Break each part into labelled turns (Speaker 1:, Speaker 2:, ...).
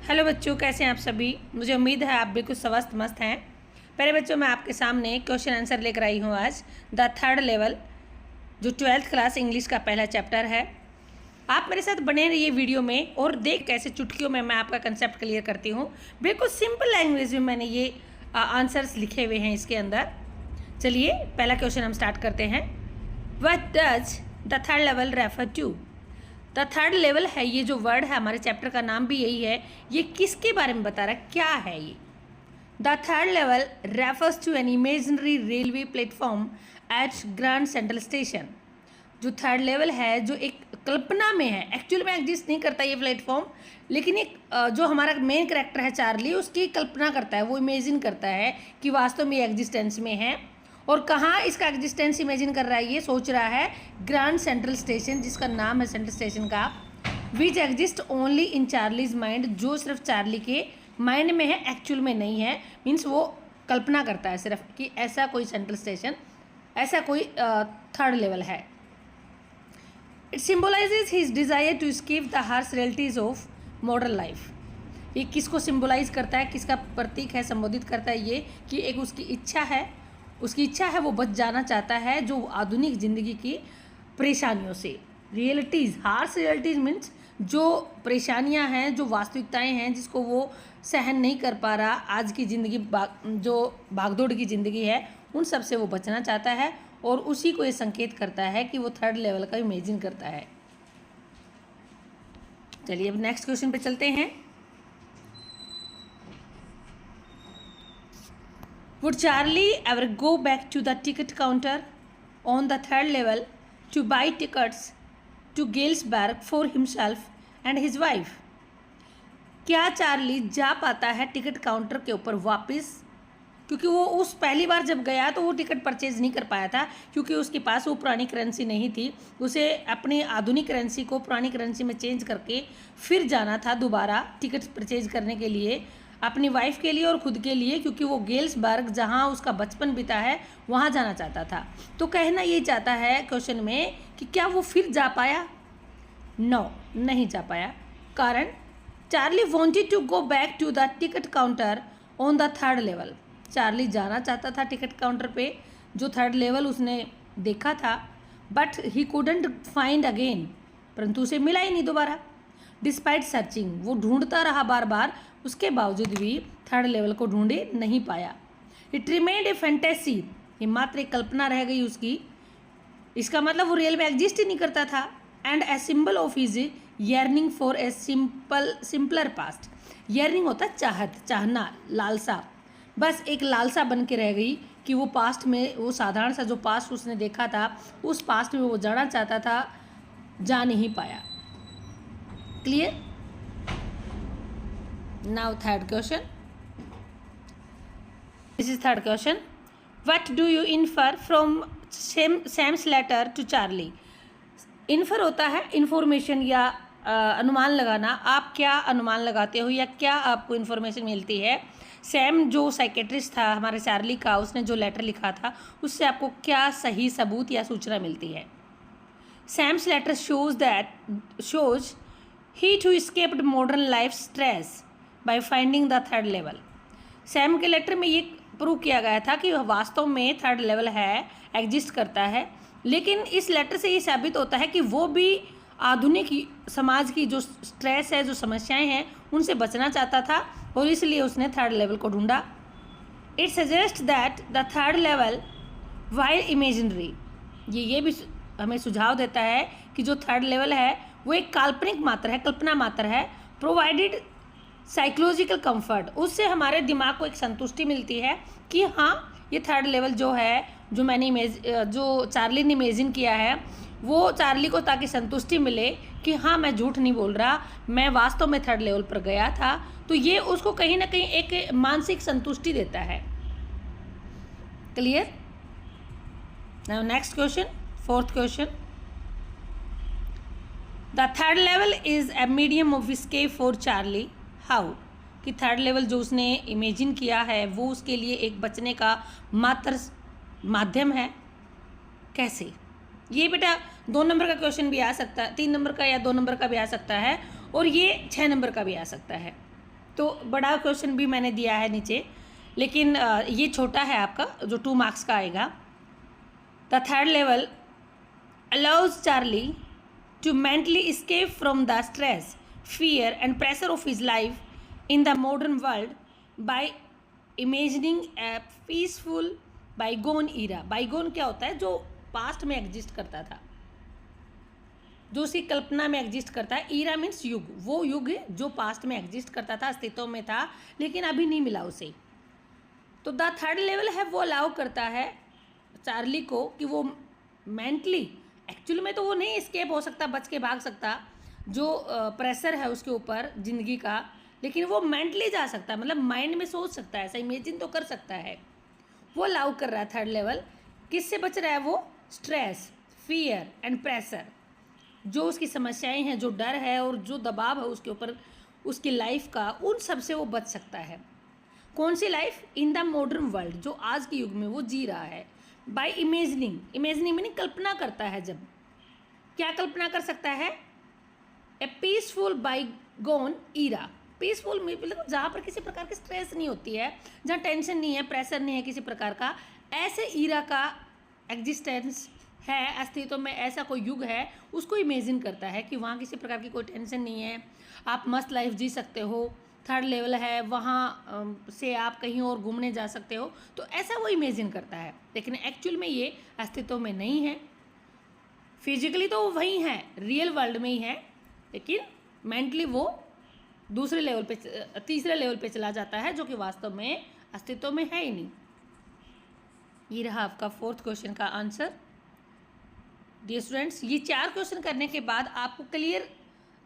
Speaker 1: Hello बच्चों, कैसे हैं आप सभी। मुझे उम्मीद है आप बिल्कुल स्वस्थ मस्त हैं। पहले बच्चों, मैं आपके सामने क्वेश्चन आंसर लेकर आई हूँ आज। द थर्ड लेवल जो 12th क्लास इंग्लिश का पहला चैप्टर है। आप मेरे साथ बने रहिए वीडियो में और देख कैसे चुटकियों में मैं आपका कंसेप्ट क्लियर करती हूँ। बिल्कुल सिंपल लैंग्वेज में मैंने ये आंसर्स लिखे हुए हैं इसके अंदर। चलिए पहला क्वेश्चन हम स्टार्ट करते हैं। What does the third level refer to. The third level है, ये जो वर्ड है, हमारे चैप्टर का नाम भी यही है। ये किसके बारे में बता रहा है, क्या है ये। The third level refers to an imaginary railway platform at grand central station. जो थर्ड लेवल है, जो एक कल्पना में है, एक्चुअल में एग्जिस्ट नहीं करता ये प्लेटफॉर्म, लेकिन एक जो हमारा मेन कैरेक्टर है चार्ली, उसकी कल्पना करता है, वो इमेजिन करता है कि वास्तव में ये एग्जिस्टेंस में है। और कहाँ इसका एग्जिस्टेंस इमेजिन कर रहा है, ये सोच रहा है ग्रैंड सेंट्रल स्टेशन, जिसका नाम है सेंट्रल स्टेशन का, which exist only in Charlie's mind, जो सिर्फ चार्ली के माइंड में है, एक्चुअल में नहीं है। मीन्स वो कल्पना करता है सिर्फ कि ऐसा कोई सेंट्रल स्टेशन, ऐसा कोई थर्ड लेवल है। It symbolises his desire to escape the harsh realities of modern life. ये किसको सिम्बोलाइज करता है, किसका प्रतीक है, संबोधित करता है ये कि एक उसकी इच्छा है, वो बच जाना चाहता है जो आधुनिक ज़िंदगी की परेशानियों से। रियलिटीज़, हार्श रियलिटीज़ मीन्स जो परेशानियां हैं, जो वास्तविकताएं हैं, जिसको वो सहन नहीं कर पा रहा आज की ज़िंदगी, जो भागदौड़ की ज़िंदगी है, उन सब से वो बचना चाहता है। और उसी को ये संकेत करता है कि वो थर्ड लेवल का इमेजिन करता है। चलिए अब नेक्स्ट क्वेश्चन पे चलते हैं। Would Charlie ever go back to the ticket counter on the third level to buy tickets to Galesburg for himself and his wife? क्या चार्ली जा पाता है टिकट काउंटर के ऊपर वापस, क्योंकि वो उस पहली बार जब गया तो वो टिकट परचेज नहीं कर पाया था, क्योंकि उसके पास वो पुरानी करेंसी नहीं थी। उसे अपनी आधुनिक करेंसी को पुरानी करेंसी में चेंज करके फिर जाना था दोबारा टिकट परचेज करने के लिए, अपनी वाइफ के लिए और ख़ुद के लिए, क्योंकि वो गेल्सबर्ग जहाँ उसका बचपन बीता है वहाँ जाना चाहता था। तो कहना ये चाहता है क्वेश्चन में कि क्या वो फिर जा पाया। नो, नहीं जा पाया। कारण Charlie wanted to go back to the ticket counter on the third level. Charlie जाना चाहता था टिकट काउंटर पे, जो थर्ड लेवल उसने देखा था, but he couldn't find again, परंतु उसे मिला ही नहीं दोबारा। डिस्पाइट सर्चिंग, वो ढूंढता रहा बार बार, उसके बावजूद भी थर्ड लेवल को ढूंढे नहीं पाया। इट रिमेन्ड ए फैंटेसी, ये मात्र एक कल्पना रह गई उसकी। इसका मतलब वो रियल में एग्जिस्ट ही नहीं करता था। And a symbol of his yearning for a simpler past. Yearning होता है चाहत, चाहना, लालसा। बस एक लालसा बन के रह गई कि वो पास्ट में, वो साधारण सा जो पास्ट उसने देखा था, उस पास्ट में वो जाना चाहता था, जा नहीं पाया। Clear. Now third question. This is third question. What do you infer from Sam's letter to Charlie? Infer होता है इन्फॉर्मेशन या अनुमान लगाना। आप क्या अनुमान लगाते हो या क्या आपको इन्फॉर्मेशन मिलती है। सैम जो साइकेट्रिस्ट था हमारे चार्ली का, उसने जो लेटर लिखा था, उससे आपको क्या सही सबूत या सूचना मिलती है। Sam's letter shows he too escaped modern life stress by finding the third level. Sam के लेटर में ये प्रूव किया गया था कि वह वास्तव में थर्ड लेवल है, एग्जिस्ट करता है। लेकिन इस लेटर से ये साबित होता है कि वो भी आधुनिक समाज की जो स्ट्रेस है, जो समस्याएं हैं, उनसे बचना चाहता था और इसलिए उसने थर्ड लेवल को ढूंढा। It suggest that the third level while imaginary, ये भी हमें सुझाव देता है कि जो थर्ड लेवल है वो एक काल्पनिक मात्र है, कल्पना मात्र है। प्रोवाइडेड साइकोलॉजिकल कंफर्ट, उससे हमारे दिमाग को एक संतुष्टि मिलती है कि हाँ, ये थर्ड लेवल जो है, जो चार्ली ने इमेजिन किया है, वो चार्ली को ताकि संतुष्टि मिले कि हाँ, मैं झूठ नहीं बोल रहा, मैं वास्तव में थर्ड लेवल पर गया था। तो ये उसको कहीं ना कहीं एक मानसिक संतुष्टि देता है। Clear. Now next question, fourth question. The third level is a medium of escape for Charlie. How, कि थर्ड लेवल जो उसने इमेजिन किया है वो उसके लिए एक बचने का मात्र माध्यम है। कैसे। ये बेटा 2 नंबर का क्वेश्चन भी आ सकता है, 3 नंबर का या 2 नंबर का भी आ सकता है, और ये 6 नंबर का भी आ सकता है। तो बड़ा क्वेश्चन भी मैंने दिया है नीचे, लेकिन ये छोटा है आपका जो 2 मार्क्स का आएगा। The third level allows Charlie to mentally escape from the stress, fear and pressure of his life in the modern world by imagining a peaceful bygone era। बाइगोन क्या होता है? जो पास्ट में एग्जिस्ट करता था, जो उसकी कल्पना में एग्जिस्ट करता है। ईरा मीन्स युग, वो युग जो पास्ट में एग्जिस्ट करता था, अस्तित्व में था, लेकिन अभी नहीं मिला उसे। तो द थर्ड लेवल है वो अलाउ करता है चार्ली को कि वो मेंटली, एक्चुअली में तो वो नहीं एस्केप हो सकता, बच के भाग सकता, जो प्रेशर है उसके ऊपर ज़िंदगी का, लेकिन वो मेंटली जा सकता है, मतलब माइंड में सोच सकता है, ऐसा इमेजिन तो कर सकता है। वो अलाउ कर रहा है थर्ड लेवल। किससे बच रहा है वो? स्ट्रेस, फियर एंड प्रेशर, जो उसकी समस्याएं हैं, जो डर है और जो दबाव है उसके ऊपर उसकी लाइफ का, उन सब से वो बच सकता है। कौन सी life? In the modern world, जो आज के युग में वो जी रहा है। बाय इमेजिनिंग, इमेजिनिंग मीनिंग कल्पना करता है। जब क्या कल्पना कर सकता है? A peaceful bygone era. Peaceful मतलब जहाँ पर किसी प्रकार की स्ट्रेस नहीं होती है, जहाँ टेंशन नहीं है, प्रेशर नहीं है किसी प्रकार का, ऐसे ईरा का एग्जिस्टेंस है, अस्तित्व में ऐसा कोई युग है, उसको इमेजिन करता है कि वहाँ किसी प्रकार की कोई टेंशन नहीं है, आप मस्त लाइफ जी सकते हो। थर्ड लेवल है, वहाँ से आप कहीं और घूमने जा सकते हो, तो ऐसा वो इमेजिन करता है। लेकिन एक्चुअल में ये अस्तित्व में नहीं है, फिजिकली तो वो वहीं है, रियल वर्ल्ड में ही है, लेकिन मेंटली वो दूसरे लेवल पे, तीसरे लेवल पे चला जाता है, जो कि वास्तव में अस्तित्व में है ही नहीं। ये रहा आपका फोर्थ क्वेश्चन का आंसर। डियर स्टूडेंट्स, ये 4 क्वेश्चन करने के बाद आपको क्लियर,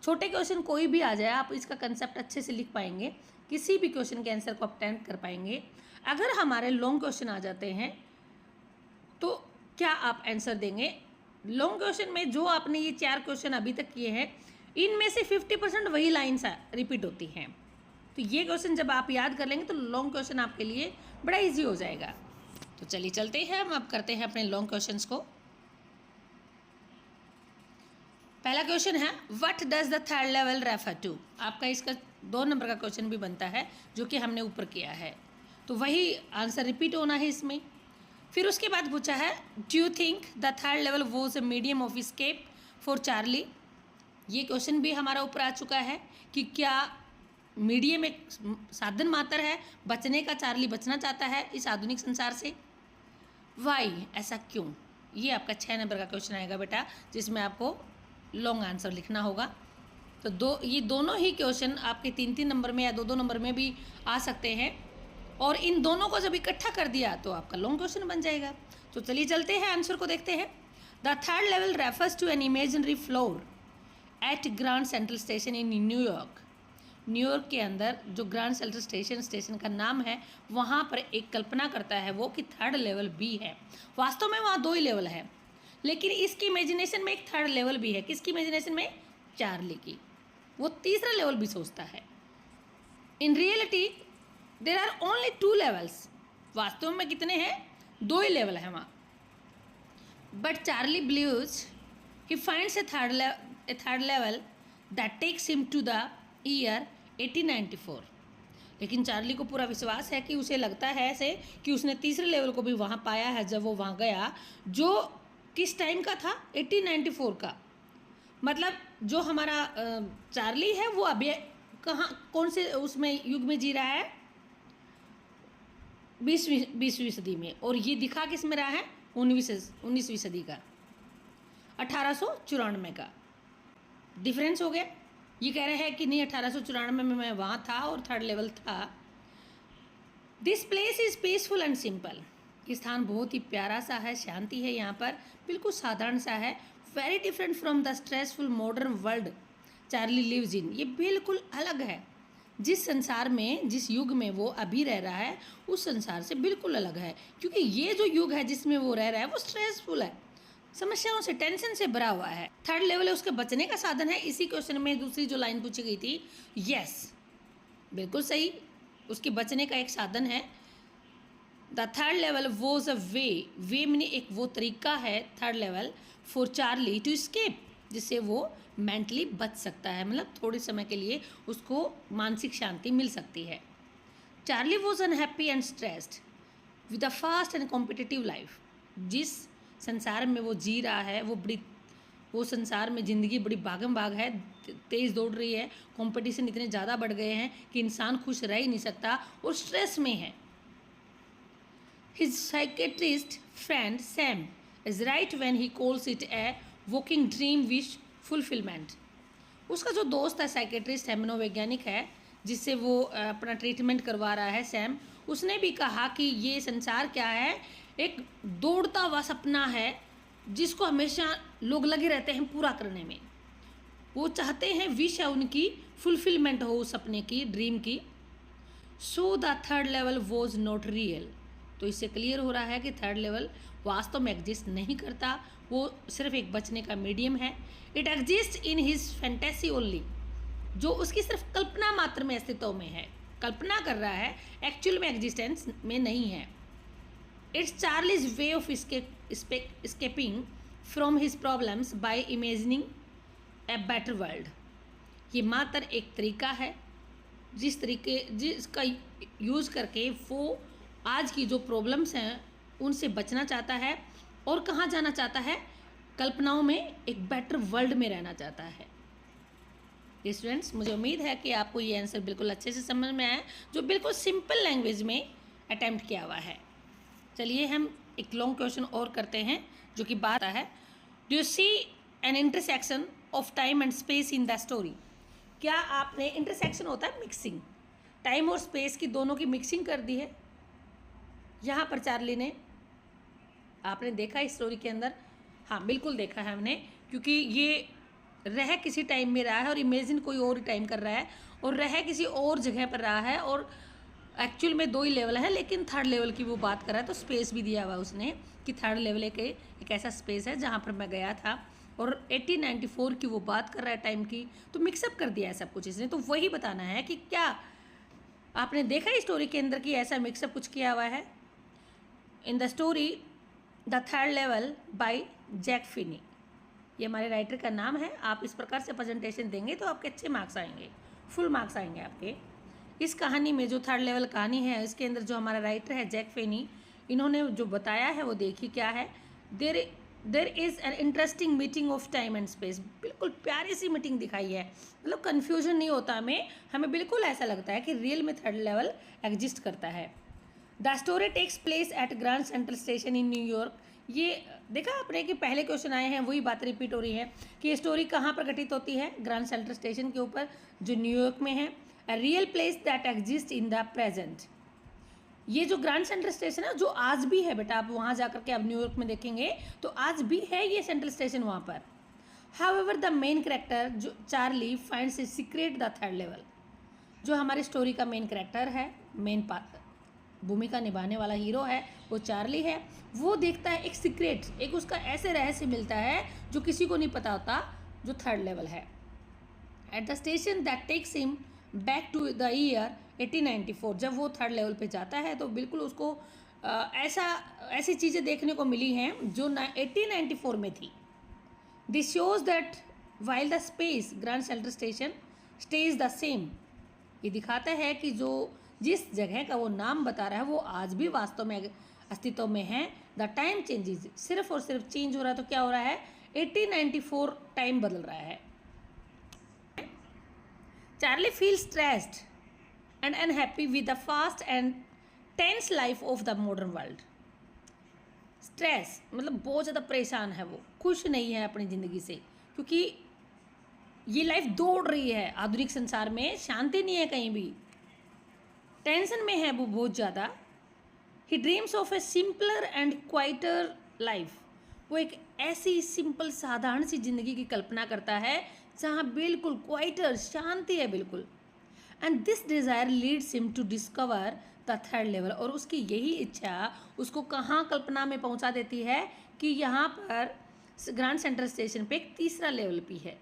Speaker 1: छोटे क्वेश्चन कोई भी आ जाए आप इसका कंसेप्ट अच्छे से लिख पाएंगे, किसी भी क्वेश्चन के आंसर को आप अटेम्प्ट कर पाएंगे। अगर हमारे लॉन्ग क्वेश्चन आ जाते हैं तो क्या आप आंसर देंगे? लॉन्ग क्वेश्चन में जो आपने ये 4 क्वेश्चन अभी तक किए हैं, इनमें से 50% वही लाइन्स रिपीट होती हैं। तो ये क्वेश्चन जब आप याद कर लेंगे तो लॉन्ग क्वेश्चन आपके लिए बड़ा ईजी हो जाएगा। तो चलिए चलते हैं, हम अब करते हैं अपने लॉन्ग क्वेश्चंस को। पहला क्वेश्चन है, what does the third level refer to? आपका इसका 2 नंबर का क्वेश्चन भी बनता है, जो कि हमने ऊपर किया है, तो वही आंसर रिपीट होना है इसमें। फिर उसके बाद पूछा है, do you think the third level was a medium of escape for Charlie? ये क्वेश्चन भी हमारा ऊपर आ चुका है कि क्या मीडियम एक साधन मात्र है बचने का, चार्ली बचना चाहता है इस आधुनिक संसार से। वाई, ऐसा क्यों? ये आपका 6 नंबर का क्वेश्चन आएगा बेटा, जिसमें आपको लॉन्ग आंसर लिखना होगा। तो ये दोनों ही क्वेश्चन आपके 3-3 नंबर में या 2-2 नंबर में भी आ सकते हैं, और इन दोनों को जब इकट्ठा कर दिया तो आपका लॉन्ग क्वेश्चन बन जाएगा। तो चलिए चलते हैं, आंसर को देखते हैं। The third level refers to an imaginary floor at grand central station in New York. New York के अंदर जो ग्रैंड सेंट्रल स्टेशन का नाम है, वहाँ पर एक कल्पना करता है वो कि थर्ड लेवल भी है। वास्तव में वहाँ 2 ही लेवल है, लेकिन इसकी इमेजिनेशन में एक थर्ड लेवल भी है। किसकी इमेजिनेशन में? चार्ली की। वो तीसरा लेवल भी सोचता है। In reality there are only 2 levels. वास्तव में कितने हैं? 2 ही लेवल है वहाँ। But Charlie believes he finds a third level that takes him to the year 1894। लेकिन चार्ली को पूरा विश्वास है कि उसे लगता है ऐसे कि उसने तीसरे लेवल को भी वहाँ पाया है जब वो वहाँ गया, जो किस टाइम का था? 1894 का। मतलब जो हमारा चार्ली है वो अभी कहाँ, कौन से उसमें युग में जी रहा है? 20वीं सदी में। और ये दिखा किस में रहा है? 19वीं सदी का, 1894 का। डिफरेंस हो गया। ये कह रहे हैं कि नहीं, 1894 में मैं वहाँ था और थर्ड लेवल था। This place is peaceful and simple. ये स्थान बहुत ही प्यारा सा है, शांति है यहाँ पर, बिल्कुल साधारण सा है। Very different from the stressful modern world Charlie lives in. ये बिल्कुल अलग है, जिस संसार में, जिस युग में वो अभी रह रहा है, उस संसार से बिल्कुल अलग है, क्योंकि ये जो युग है जिसमें वो रह रहा है वो स्ट्रेसफुल है, समस्याओं से, टेंशन से भरा हुआ है। थर्ड लेवल है उसके बचने का साधन है। इसी क्वेश्चन में दूसरी जो लाइन पूछी गई थी, यस बिल्कुल सही, उसके बचने का एक साधन है। The third level was a way meaning एक वो तरीका है third level for Charlie to escape, जिससे वो मेंटली बच सकता है, मतलब थोड़े समय के लिए उसको मानसिक शांति मिल सकती है। Charlie was unhappy and stressed with a fast and competitive life. जिस संसार में वो जी रहा है वो संसार में ज़िंदगी बड़ी भागम भाग है, तेज़ दौड़ रही है, कंपटीशन इतने ज़्यादा बढ़ गए हैं कि इंसान खुश रह ही नहीं सकता और स्ट्रेस में है। His psychiatrist friend Sam is right when he calls it A walking dream wish fulfilment. उसका जो दोस्त है, साइकेट्रिस्ट है, मनोवैज्ञानिक है, जिससे वो अपना ट्रीटमेंट करवा रहा है, सैम, उसने भी कहा कि ये संसार क्या है, एक दौड़ता हुआ सपना है जिसको हमेशा लोग लगे रहते हैं पूरा करने में। वो चाहते हैं, विश है उनकी, फुलफिलमेंट हो उस सपने की, ड्रीम की। So the third level was not real. तो इससे क्लियर हो रहा है कि थर्ड लेवल वास्तव में एग्जिस्ट नहीं करता, वो सिर्फ एक बचने का मीडियम है। It exist in his fantasy only. जो उसकी सिर्फ कल्पना मात्र में अस्तित्व में है, कल्पना कर रहा है, एक्चुअल में एग्जिस्टेंस में नहीं है। It's Charlie's way of escaping from his problems bye imagining a better world. ये मात्र एक तरीका है जिसका यूज़ करके वो आज की जो प्रॉब्लम्स हैं उनसे बचना चाहता है और कहाँ जाना चाहता है, कल्पनाओं में एक बेटर वर्ल्ड में रहना चाहता है। स्टूडेंट्स, मुझे उम्मीद है कि आपको ये आंसर बिल्कुल अच्छे से समझ में आया, जो बिल्कुल सिंपल लैंग्वेज में अटैम्प्ट किया हुआ है। चलिए हम एक लॉन्ग क्वेश्चन और करते हैं जो कि बात है, do you see an intersection of time and space in the story. क्या आपने, इंटरसेक्शन होता है मिक्सिंग, टाइम और स्पेस की दोनों की मिक्सिंग कर दी है यहाँ पर चार्ली ने, आपने देखा इस स्टोरी के अंदर? हाँ, बिल्कुल देखा है हमने, क्योंकि ये रह किसी टाइम में रहा है और इमेजिन कोई और टाइम कर रहा है, और रह किसी और जगह पर रहा है, और एक्चुअल में 2 ही लेवल है, लेकिन थर्ड लेवल की वो बात कर रहा है। तो स्पेस भी दिया हुआ उसने कि थर्ड लेवल एक ऐसा स्पेस है जहाँ पर मैं गया था, और 1894 की वो बात कर रहा है टाइम की। तो मिक्सअप कर दिया है सब कुछ इसने। तो वही बताना है कि क्या आपने देखा इस स्टोरी के अंदर कि ऐसा मिक्सअप कुछ किया हुआ है। In the story the third level by Jack Finney, ये हमारे राइटर का नाम है। आप इस प्रकार से प्रेजेंटेशन देंगे तो आपके अच्छे मार्क्स आएंगे, फुल मार्क्स आएंगे आपके। इस कहानी में जो थर्ड लेवल कहानी है, इसके अंदर जो हमारा राइटर है जैक फेनी, इन्होंने जो बताया है वो देखिए क्या है। There is an interesting meeting of time and space. बिल्कुल प्यारी सी मीटिंग दिखाई है, मतलब कन्फ्यूजन नहीं होता हमें बिल्कुल ऐसा लगता है कि रियल में थर्ड लेवल एग्जिस्ट करता है। The story takes place at grand central station in New York. ये देखा आपने कि पहले क्वेश्चन आए हैं, वही बात रिपीट हो रही है कि ये स्टोरी कहाँ पर घटित होती है, ग्रैंड सेंट्रल स्टेशन के ऊपर जो न्यूयॉर्क में है। A real place that exist in the present. ये जो ग्रैंड सेंट्रल स्टेशन है जो आज भी है बेटा, आप वहाँ जाकर के आप न्यूयॉर्क में देखेंगे तो आज भी है ये सेंट्रल स्टेशन वहाँ पर। हाउएवर द मेन कैरेक्टर जो Charlie finds a secret the third level. जो हमारी स्टोरी का मेन कैरेक्टर है, मेन भूमिका निभाने वाला हीरो है, वो चार्ली है। वो देखता है एक सीक्रेट, एक उसका ऐसे रहस्य मिलता है जो किसी को नहीं पता होता, जो थर्ड लेवल है। At the station that takes him back to the year 1894। जब वो थर्ड लेवल पे जाता है तो बिल्कुल उसको ऐसी चीज़ें देखने को मिली हैं जो 1894 में थी। This shows that while the space grand central station stage the same. ये दिखाता है कि जो जिस जगह का वो नाम बता रहा है वो आज भी वास्तव में अस्तित्व में है। द टाइम चेंजेस, सिर्फ और सिर्फ चेंज हो रहा है। तो क्या हो रहा है, 1894 टाइम बदल रहा है। Charlie feels stressed and unhappy with the fast and tense life of the modern world. Stress मतलब बहुत ज़्यादा परेशान है, वो खुश नहीं है अपनी ज़िंदगी से, क्योंकि ये लाइफ दौड़ रही है। आधुनिक संसार में शांति नहीं है, कहीं भी टेंशन में है वो बहुत ज़्यादा। He dreams of a simpler and quieter life. वो एक ऐसी सिंपल साधारण सी ज़िंदगी की कल्पना करता है जहाँ बिल्कुल क्वाइटर शांति है बिल्कुल। And this desire leads him to discover the third level. और उसकी यही इच्छा उसको कहाँ कल्पना में पहुँचा देती है कि यहाँ पर ग्रैंड सेंट्रल स्टेशन पे एक तीसरा लेवल भी है।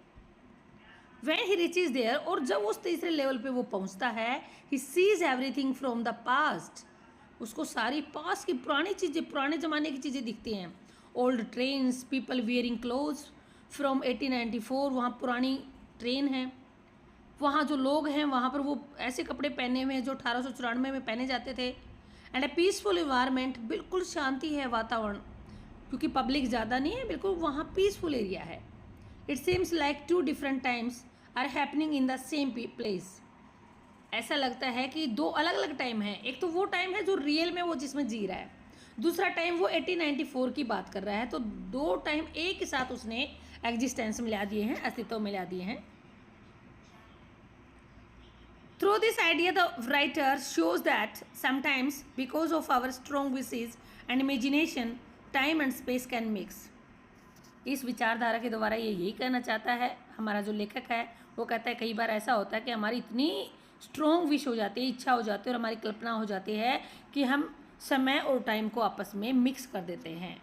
Speaker 1: When he reaches there, और जब उस तीसरे लेवल पे वो पहुंचता है, he sees everything from the past। उसको सारी पास्ट की पुरानी चीज़ें, पुराने ज़माने की चीज़ें दिखती हैं। Old trains, people wearing clothes from 1894, वहाँ पुरानी ट्रेन है, वहाँ जो लोग हैं वहाँ पर वो ऐसे कपड़े पहने हुए हैं जो 1894 में पहने जाते थे। एंड ए पीसफुल इन्वायरमेंट, बिल्कुल शांति है वातावरण, क्योंकि पब्लिक ज़्यादा नहीं है, बिल्कुल वहाँ पीसफुल एरिया है। It seems like 2 different times are happening in the same place. ऐसा लगता है कि 2 अलग अलग टाइम है। एक तो वो टाइम है जो रियल में वो जिसमें जी रहा है, दूसरा टाइम वो 1894 की बात कर रहा है। तो 2 टाइम एक ही साथ उसने एग्जिस्टेंस में ला दिए हैं, अस्तित्व में ला दिए हैं। Through this idea, the writer shows that sometimes, because of our strong wishes and imagination, time and space can mix. इस विचारधारा के द्वारा ये यही कहना चाहता है, हमारा जो लेखक है वो कहता है कई बार ऐसा होता है कि हमारी इतनी स्ट्रॉन्ग विश हो जाती है, इच्छा हो जाती है और हमारी कल्पना हो जाती है कि हम समय और टाइम को आपस में मिक्स कर देते हैं।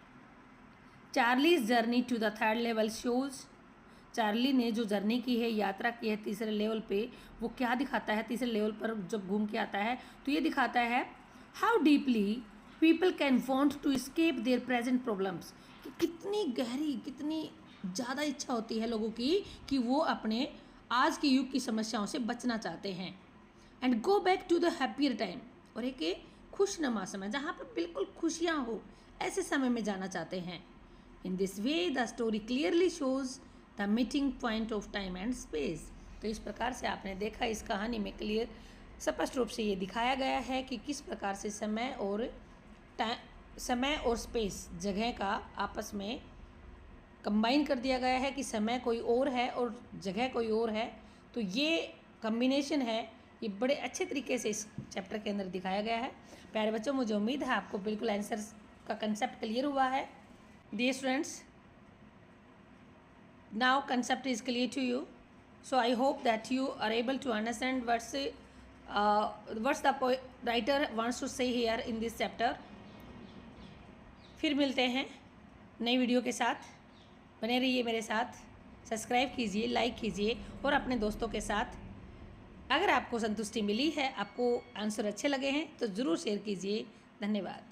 Speaker 1: Charlie's journey to the 3rd level shows, Charlie ने जो जर्नी की है, यात्रा की है 3रे लेवल पे, वो क्या दिखाता है 3रे लेवल पर जब घूम के आता है तो ये दिखाता है how deeply people can want to escape their present problems, कि कितनी गहरी, कितनी ज़्यादा इच्छा होती है लोगों की कि वो अपने आज के युग की समस्याओं से बचना चाहते हैं। And go back to the happier time, और एक खुशनुमा समय जहाँ पर बिल्कुल खुशियाँ हो, ऐसे समय में जाना चाहते हैं। In this way the story clearly shows the meeting point of time and space. तो इस प्रकार से आपने देखा इस कहानी में क्लियर स्पष्ट रूप से ये दिखाया गया है कि किस प्रकार से समय और स्पेस, जगह का आपस में कंबाइन कर दिया गया है कि समय कोई और है और जगह कोई और है। तो ये कम्बिनेशन है, ये बड़े अच्छे तरीके से इस चैप्टर के अंदर दिखाया गया है। प्यारे बच्चों, मुझे उम्मीद है आपको बिल्कुल आंसर का कंसेप्ट क्लियर हुआ है। Dear students, now concept is clear to you, so I hope that you are able to understand what's the writer wants to say here in this chapter. फिर मिलते हैं नई वीडियो के साथ, बने रहिए मेरे साथ, सब्सक्राइब कीजिए, लाइक कीजिए और अपने दोस्तों के साथ। अगर आपको संतुष्टि मिली है, आपको आंसर अच्छे लगे हैं तो ज़रूर शेयर कीजिए। धन्यवाद।